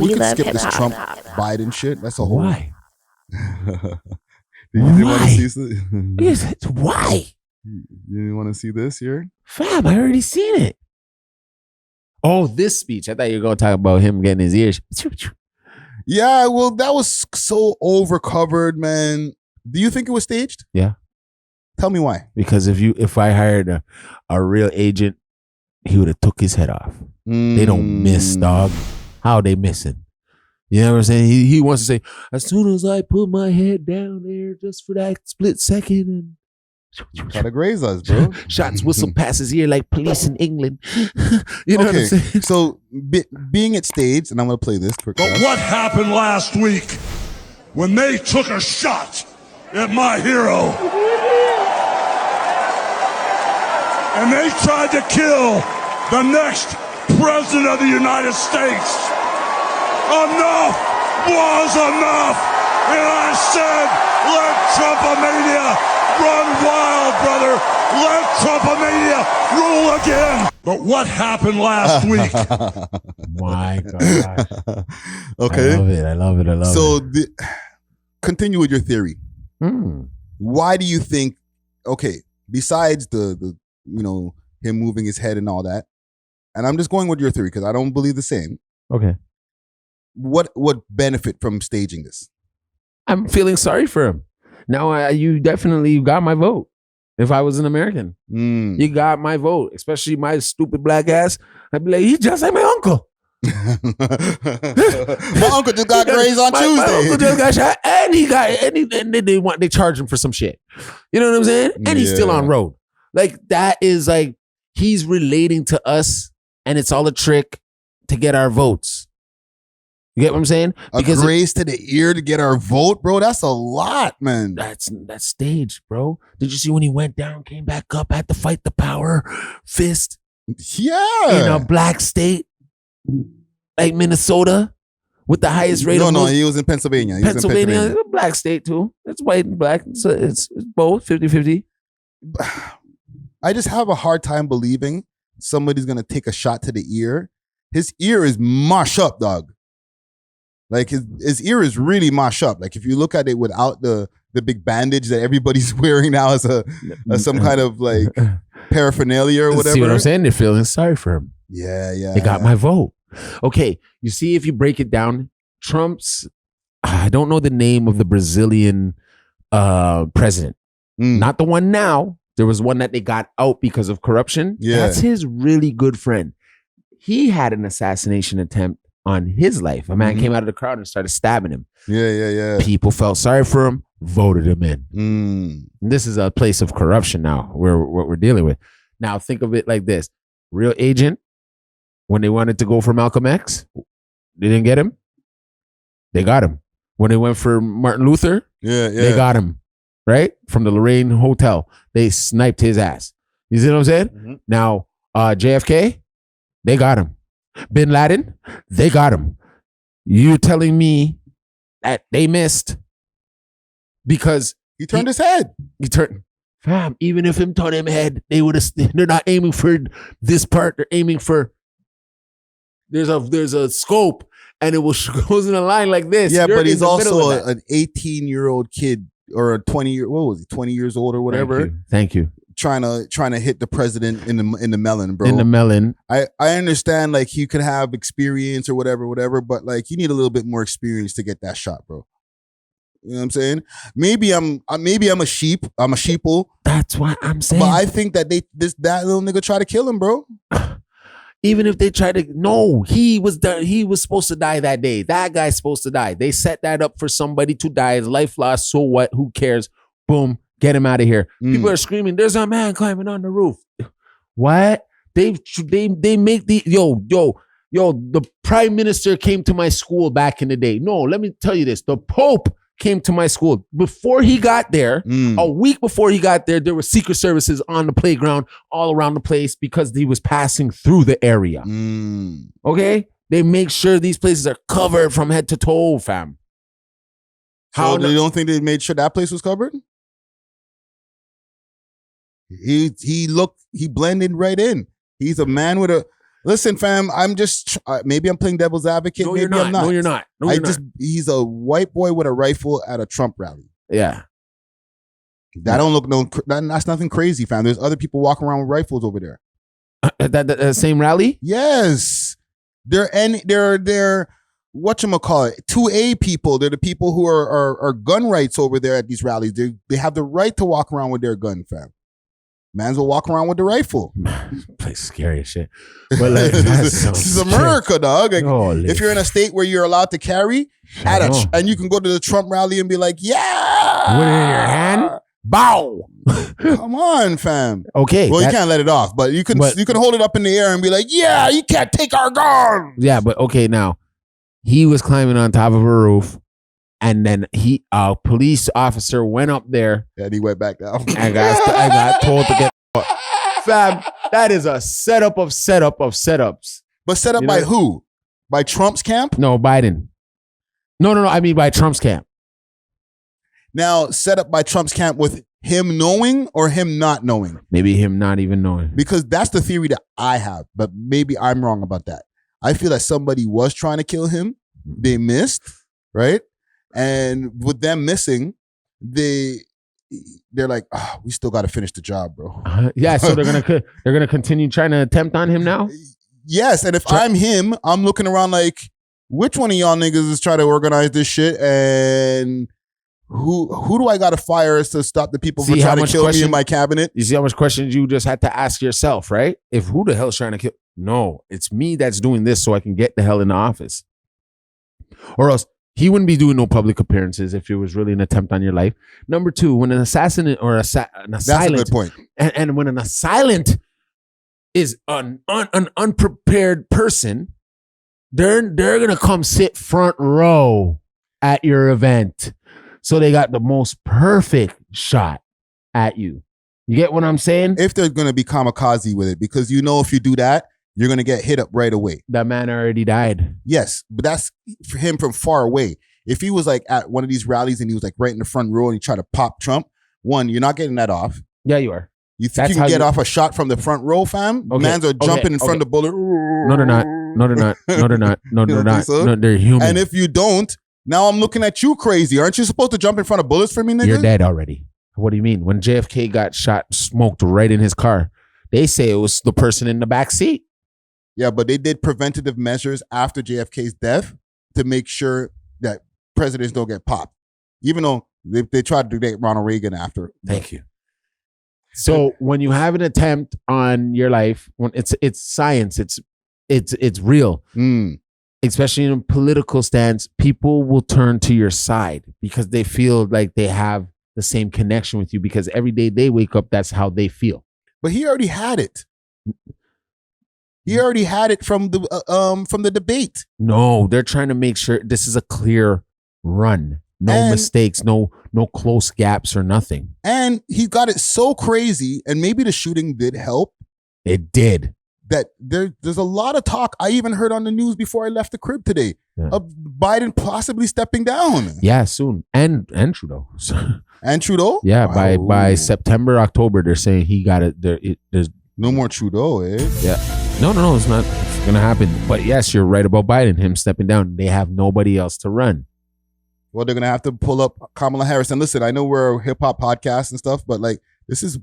We can love skip hip this hop. Trump Biden shit. That's a whole. Why? You didn't want to Why? see this? Why? You didn't want to see this here? Fam, I already seen it. Oh, this speech. I thought you were going to talk about him getting his ears. Yeah, well, that was so overcovered, man. Do you think it was staged? Yeah. Tell me why. Because if I hired a real agent, he would have took his head off. They don't miss, dog. How are they missing? You know what I'm saying? He wants to say, as soon as I put my head down there just for that split second and try to graze us, bro. Shots whistle past his ear like police in England. You know what I'm saying? So being at stage, and I'm going to play this quick. But what happened last week when they took a shot at my hero and they tried to kill the next president of the United States? Enough was enough. And I said, let Trumpomania run wild, brother. Let Trumpomania rule again. But what happened last week? My God. Okay. I love it. So continue with your theory. Why do you think, okay, besides the him moving his head and all that, and I'm just going with your theory because I don't believe the same. Okay. What benefit from staging this? I'm feeling sorry for him. Now, you definitely got my vote. If I was an American, you got my vote, especially my stupid black ass. I'd be like, he's just like my uncle. My uncle just got grazed on Tuesday. My uncle just got shot, and they charge him for some shit. You know what I'm saying? And he's still on road. Like that is like he's relating to us, and it's all a trick to get our votes. You get what I'm saying? Because a graze to the ear to get our vote, bro. That's a lot, man. That's staged, bro. Did you see when he went down, came back up, had to fight the power fist? Yeah. In a black state like Minnesota with the highest rate of... No, he was in Pennsylvania. Pennsylvania is a black state too. It's white and black. So it's both 50-50. I just have a hard time believing somebody's going to take a shot to the ear. His ear is mush up, dog. Like his ear is really mashed up. Like if you look at it without the big bandage that everybody's wearing now as some kind of like paraphernalia or whatever. See what I'm saying? They're feeling sorry for him. Yeah. They got my vote. Okay, you see if you break it down, Trump's, I don't know the name of the Brazilian president. Not the one now. There was one that they got out because of corruption. Yeah. That's his really good friend. He had an assassination attempt on his life. A man came out of the crowd and started stabbing him. Yeah. People felt sorry for him, voted him in. This is a place of corruption now, what we're dealing with. Now think of it like this. Real agent, when they wanted to go for Malcolm X, they didn't get him. They got him. When they went for Martin Luther, they got him. Right? From the Lorraine Hotel. They sniped his ass. You see what I'm saying? Now, JFK, they got him. Bin Laden, they got him. You telling me that they missed because he turned his head. He turned, fam. Even if him turn him head, they would have. They're not aiming for this part. They're aiming for. There's a scope, and it goes in a line like this. Yeah, but he's also an 18-year-old kid or a 20-year. What was he? 20 years old or whatever. Thank you. Trying to hit the president in the melon, bro. In the melon. I understand like you could have experience or whatever, but like you need a little bit more experience to get that shot, bro. You know what I'm saying? Maybe I'm a sheep. I'm a sheeple. That's what I'm saying. But I think that that little nigga tried to kill him, bro. Even if they try to, no, he was supposed to die that day. That guy's supposed to die. They set that up for somebody to die. His life lost. So what? Who cares? Boom. Get him out of here. People are screaming, there's a man climbing on the roof. What? They make the, the prime minister came to my school back in the day. No, let me tell you this. The Pope came to my school. Before he got there, a week before he got there were secret services on the playground all around the place because he was passing through the area. Okay? They make sure these places are covered from head to toe, fam. So you don't think they made sure that place was covered? He blended right in. He's a man with Listen, fam, I'm just maybe I'm playing devil's advocate. No, maybe you're not. I'm not. No, you're not. No, you're not. He's a white boy with a rifle at a Trump rally. Yeah. That don't look that's nothing crazy, fam. There's other people walking around with rifles over there. That same rally? Yes. They're whatchamacallit, 2A people. They're the people who are gun rights over there at these rallies. They have the right to walk around with their gun, fam. Mans will walk around with the rifle. Place scary as shit. But like, this is America, dog. Like, Holy if you're in a state where you're allowed to carry, and you can go to the Trump rally and be like, yeah. With it in your hand? Bow. Come on, fam. Okay. Well, you can't let it off, but you can hold it up in the air and be like, yeah, you can't take our guns. Yeah, but okay, now he was climbing on top of a roof, and then a police officer went up there. And he went back down. I got told to get fam. That is a setup of setups. But set up by who? By Trump's camp? No, Biden. No. I mean by Trump's camp. Now, set up by Trump's camp with him knowing or him not knowing? Maybe him not even knowing. Because that's the theory that I have, but maybe I'm wrong about that. I feel that somebody was trying to kill him. They missed, right? And with them missing, they're like, we still got to finish the job, bro. Yeah, so they're gonna continue trying to attempt on him now. Yes, and if I'm him, I'm looking around like, which one of y'all niggas is trying to organize this shit, and who do I got to fire to stop the people from trying to kill me in my cabinet? You see how much questions you just had to ask yourself, right? If who the hell's trying to kill? No, it's me that's doing this so I can get the hell in the office, or else. He wouldn't be doing no public appearances if it was really an attempt on your life. Number two, when an assassin or an assailant, that's a good point. And when an assailant is an unprepared person, they're gonna come sit front row at your event, so they got the most perfect shot at you. You get what I'm saying? If they're gonna be kamikaze with it, because if you do that, you're going to get hit up right away. That man already died. Yes, but that's for him from far away. If he was like at one of these rallies and he was like right in the front row and he tried to pop Trump, one, you're not getting that off. Yeah, you are. You think you can get off a shot from the front row, fam? Okay, Mans are jumping in front of the bullet. No, they're not. No, they're not. No, they're not. No, they're not. So? No, they're human. And if you don't, now I'm looking at you crazy. Aren't you supposed to jump in front of bullets for me, nigga? You're dead already. What do you mean? When JFK got shot, smoked right in his car, they say it was the person in the back seat. Yeah, but they did preventative measures after JFK's death to make sure that presidents don't get popped, even though they tried to date Ronald Reagan after. Thank you. So when you have an attempt on your life, when it's science, it's real. Especially in a political stance, people will turn to your side because they feel like they have the same connection with you because every day they wake up, that's how they feel. But he already had it. He already had it from the debate. No, they're trying to make sure this is a clear run. No mistakes, no close gaps or nothing. And he got it so crazy, and maybe the shooting did help. It did. That there's a lot of talk. I even heard on the news before I left the crib today of Biden possibly stepping down. Yeah, soon. And Trudeau. And Trudeau? Yeah, by September, October, they're saying he got it. There's no more Trudeau, eh? Yeah. No, it's not going to happen. But yes, you're right about Biden, him stepping down. They have nobody else to run. Well, they're going to have to pull up Kamala Harris. And listen, I know we're a hip-hop podcast and stuff, but like this is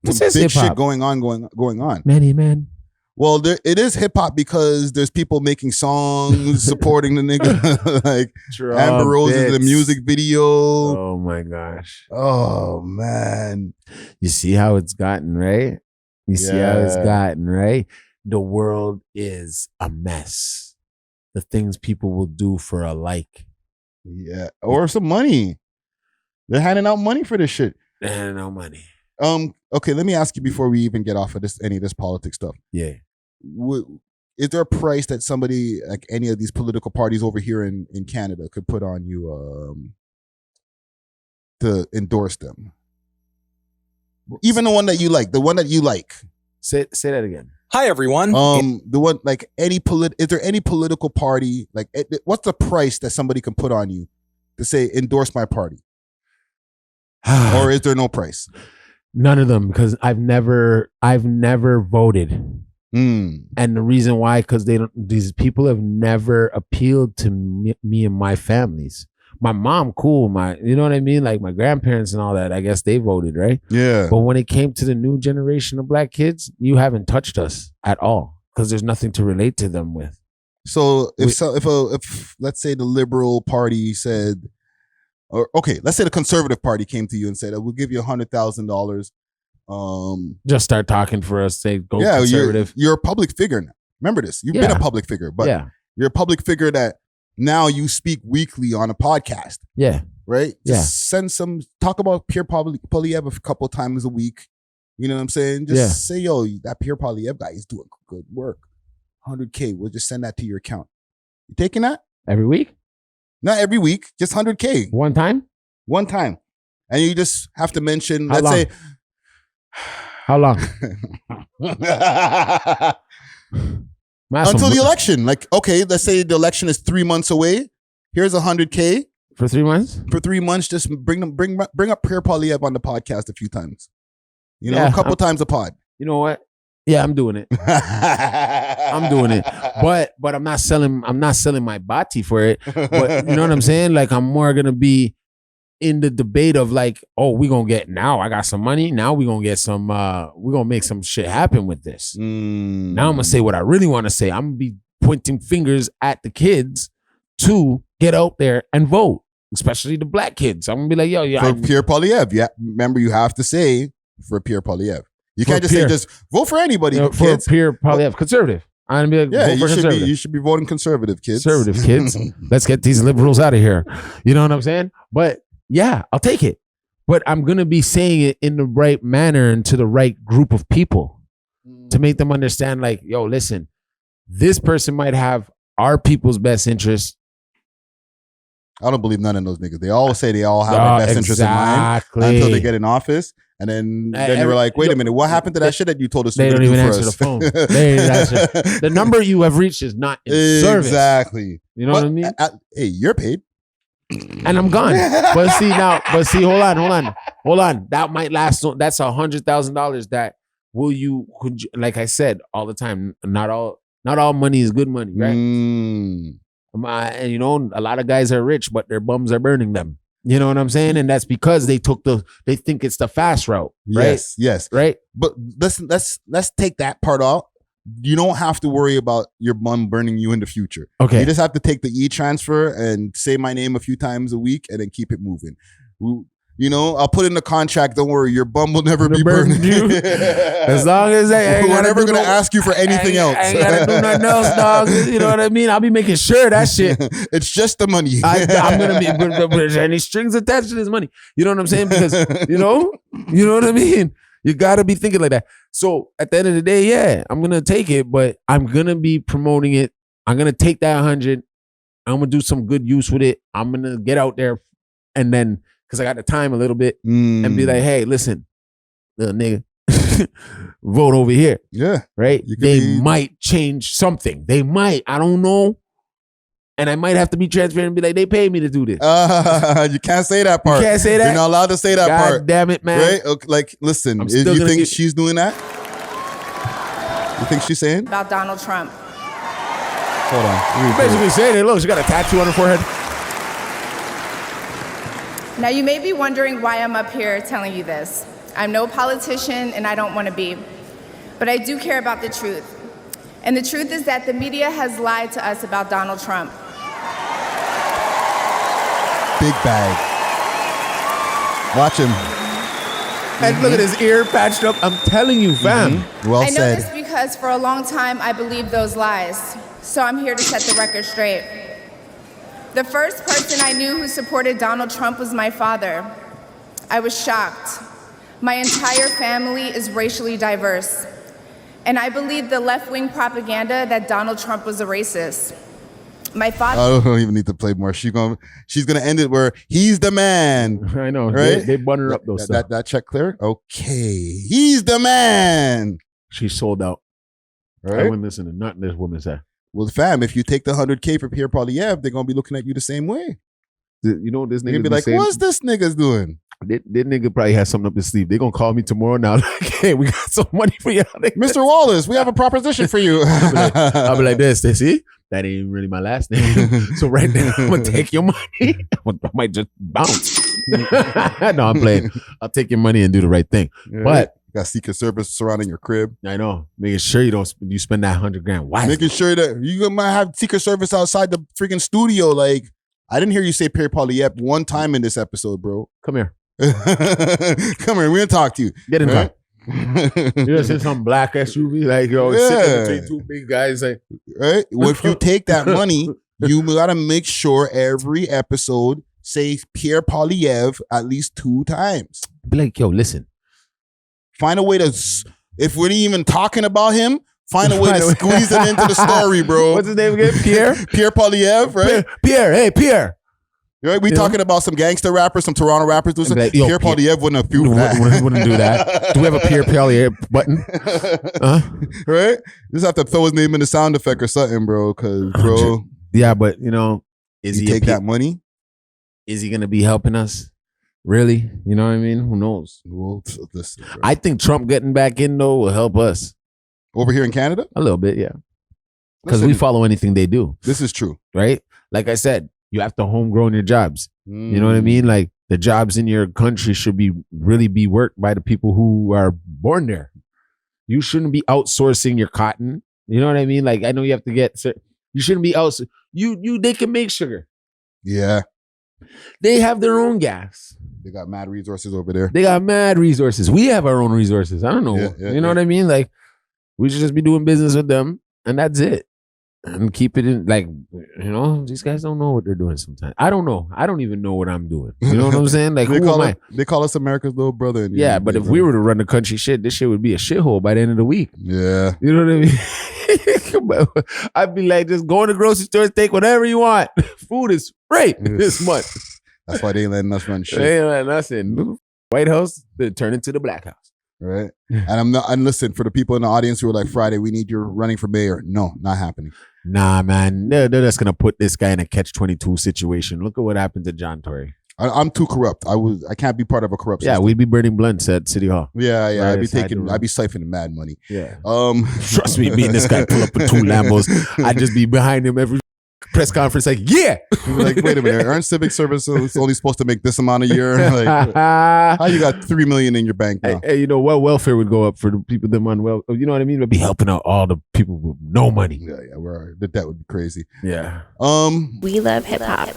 big shit going on. Man. Well, it is hip-hop because there's people making songs supporting the nigga. Like Amber Rose is in the music video. Oh, my gosh. Oh, man. You see how it's gotten, right? You see how it's gotten, right? The world is a mess. The things people will do for a like. Yeah. Or some money. They're handing out money for this shit. They're handing out money. Okay, let me ask you before we even get off of any of this politics stuff. Yeah. Is there a price that somebody, like any of these political parties over here in Canada, could put on you to endorse them? Even the one that you like. Say that again. Hi, everyone. The one, like is there any political party, like what's the price that somebody can put on you to say endorse my party? Or is there no price? None of them, because I've never voted. Mm. And the reason why, because these people have never appealed to me and my families. My mom, cool. You know what I mean? Like my grandparents and all that, I guess they voted, right? Yeah. But when it came to the new generation of black kids, you haven't touched us at all because there's nothing to relate to them with. So if let's say the Liberal Party said, or okay, let's say the Conservative Party came to you and said, "We'll give you $100,000." Just start talking for us. Say go yeah, conservative. You're a public figure now. Remember this. You've been a public figure, but you're a public figure that now you speak weekly on a podcast. Yeah. Right? Just talk about Pierre Poilievre a couple times a week. You know what I'm saying? Just say, yo, that Pierre Poilievre guy is doing good work. $100K. We'll just send that to your account. You taking that? Every week? Not every week, just $100K. One time? One time. And you just have to mention, How long? say. How long? Until the election. Like, okay, let's say the election is 3 months away. Here's $100K. For 3 months? For 3 months, just bring up Pierre Poilievre on the podcast a few times. You know, a couple times a pod. You know what? Yeah, I'm doing it. I'm doing it. But I'm not selling my body for it. But you know what I'm saying? Like I'm more gonna be in the debate of like, oh, we gonna get now. I got some money. Now we gonna get some we're gonna make some shit happen with this. Now I'm gonna say what I really want to say. I'm gonna be pointing fingers at the kids to get out there and vote, especially the black kids. I'm gonna be like, yo, for Pierre Poilievre. Yeah, remember you have to say for Pierre Poilievre. You can't just say just vote for anybody. For kids. Pierre Poilievre, conservative. I'm gonna be like, vote for you should be voting conservative, kids. Conservative kids. Let's get these liberals out of here. You know what I'm saying? But yeah, I'll take it. But I'm gonna be saying it in the right manner and to the right group of people to make them understand. Like, yo, listen, this person might have our people's best interest. I don't believe none of those niggas. They all say they all have our best interest in mind until they get in office. And then they were like, wait a minute, what happened to that shit that you told us they to don't do even for answer us? the phone. They didn't answer. The number you have reached is not in service. Exactly. You know what I mean? Hey, you're paid. And I'm gone. But see, hold on. That might last. That's $100,000 that could, like I said all the time, not all money is good money, right? And you know, a lot of guys are rich, but their bums are burning them. You know what I'm saying? And that's because they think it's the fast route, right? Yes. Right. But let's take that part out. You don't have to worry about your bum burning you in the future. Okay. You just have to take the e-transfer and say my name a few times a week and then keep it moving. You know, I'll put in the contract. Don't worry, your bum will never be burning you. As long as we're never gonna ask you for anything else. I ain't gotta do nothing else, dog. You know what I mean? I'll be making sure that shit. It's just the money. I'm gonna be. But any strings attached to this money? You know what I'm saying? Because you know what I mean. You gotta be thinking like that. So at the end of the day, yeah, I'm gonna take it, but I'm gonna be promoting it. I'm gonna take that 100. I'm gonna do some good use with it. I'm gonna get out there and then. Because I got the time a little bit and be like, hey, listen, little nigga, vote over here. Yeah. Right? They might change something. They might. I don't know. And I might have to be transparent and be like, they paid me to do this. You can't say that part. You can't say that? You're not allowed to say that part. God damn it, man. Right? Okay, like, listen, you think she's doing that? You think she's saying? About Donald Trump. Hold on. Basically saying it. Look, she got a tattoo on her forehead. Now, you may be wondering why I'm up here telling you this. I'm no politician, and I don't want to be. But I do care about the truth. And the truth is that the media has lied to us about Donald Trump. Big bag. Watch him. And look at his ear patched up. I'm telling you, fam. Well I know said. this because for a long time, I believed those lies. So I'm here to set the record straight. The first person I knew who supported Donald Trump was my father. I was shocked. My entire family is racially diverse. And I believed the left-wing propaganda that Donald Trump was a racist. My father... I don't even need to play more. She's gonna end it where he's the man. I know. Right? They bun her up though. That check clear? Okay. He's the man. She's sold out. Right? I wouldn't listen to nothing this woman said. Well, fam, if you take the 100K for Pierre Poilievre, they're gonna be looking at you the same way. You know what this nigga be like, saying? what's this nigga's doing? That nigga probably has something up his sleeve. They gonna call me tomorrow now. Like, hey, we got some money for you. Mr. Wallace, we have a proposition for you. I'll be like this. They see? That ain't really my last name. So right now, I'm gonna take your money. I might just bounce. No, I'm playing. I'll take your money and do the right thing. Yeah. But got Secret Service surrounding your crib. I know, making sure you spend that $100,000. Why? Making sure that you might have Secret Service outside the freaking studio. Like, I didn't hear you say Pierre Poilievre one time in this episode, bro. Come here. Come here. We're gonna talk to you. Get in the right? car. You just in some black SUV, like, yo, sitting between two big guys, like, right? Well, if you take that money, you gotta make sure every episode says Pierre Poilievre at least 2 times. be like, yo, listen. Find a way to, if we're even talking about him, find a way to squeeze it into the story, bro. What's his name again? Pierre? Pierre Poilievre, right? Pierre, hey, Pierre. Right? We talking about some gangster rappers, some Toronto rappers. Like, yo, Pierre Poilievre wouldn't have fueled that. Wouldn't do that. Do we have a Pierre Poilievre button? Right? Just have to throw his name in the sound effect or something, bro. Because, bro. Yeah, but, you know, is you he take that money? Is he going to be helping us? Really? You know what I mean? Who knows? Well, listen, I think Trump getting back in, though, will help us. Over here in Canada? A little bit, yeah. Because we follow anything they do. This is true. Right? Like I said, you have to homegrown your jobs. You know what I mean? Like, the jobs in your country should really be worked by the people who are born there. You shouldn't be outsourcing your cotton. You know what I mean? Like, I know you have to you shouldn't be they can make sugar. Yeah. They have their own gas. They got mad resources over there. They got mad resources. We have our own resources. I don't know. You know what I mean? Like, we should just be doing business with them, and that's it. And keep it in, like, you know, these guys don't know what they're doing sometimes. I don't know. I don't even know what I'm doing. You know what I'm saying? Like, who am I? They call us America's little brother. Yeah, but if we were to run the country this shit would be a shithole by the end of the week. Yeah. You know what I mean? I'd be like, just go in the grocery store, take whatever you want. Food is free this month. That's why they ain't letting us run shit. They ain't letting us in. White House, they turn into the Black House. Right. And listen, for the people in the audience who are like, Friday, we need you running for mayor. No, not happening. Nah, man. They're just going to put this guy in a catch-22 situation. Look at what happened to John Tory. I'm too corrupt. I can't be part of a corrupt system. Yeah, we'd be burning blunts at City Hall. Yeah. Right, I'd be siphoning mad money. Yeah. Trust me, being this guy pull up with 2 Lambos, I'd just be behind him every press conference like, yeah. Like, wait a minute, earned civic service is only supposed to make this amount a year. Like, how you got $3 million in your bank now? Hey, you know what? Welfare would go up for the people that on welfare. You know what I mean? We'd be helping out all the people with no money. Yeah, that would be crazy. Yeah. We love hip hop.